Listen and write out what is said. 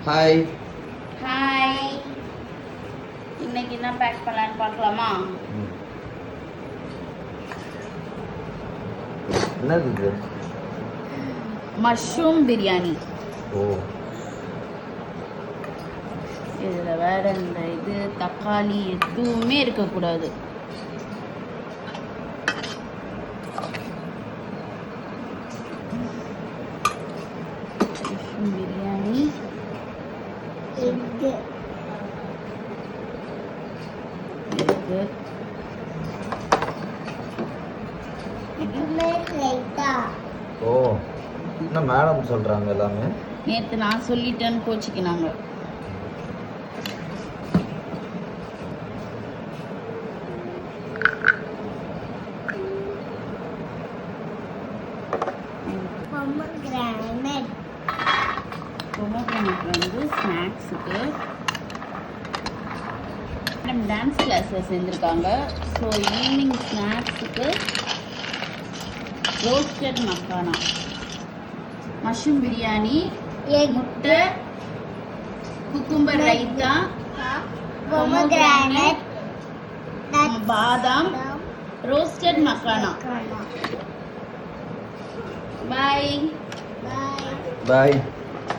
Hi. Hi. இன்னைக்கு என்ன back பண்ணலான்னு பார்க்கலாமா? என்னது இது? மஷ்ரூம் பிரியாணி. ஓ, இதில் வேற இந்த இது தக்காளி எதுவுமே இருக்கக்கூடாது. மஷ்ரூம் பிரியாணி எக்கு ஓ, என்ன மேடம் சொல்றாங்க எல்லாமே? நேற்று நான் சொல்லிட்டேன்னு கோச்சிக்கினாங்க. பொமோகிரானேட் வந்து ஸ்நாக்ஸுக்கு மேடம் டான்ஸ் கிளாஸில் சேர்ந்துருக்காங்க. ஸோ ஈவினிங் ஸ்நாக்ஸுக்கு ரோஸ்டட் மக்கானா, மஷ்ரூம் பிரியாணி, முட்டை, குக்கும்பர் ரைத்தா, பொமோகிரானேட், பாதாம், ரோஸ்டட் மக்கானா. பாய் பாய்.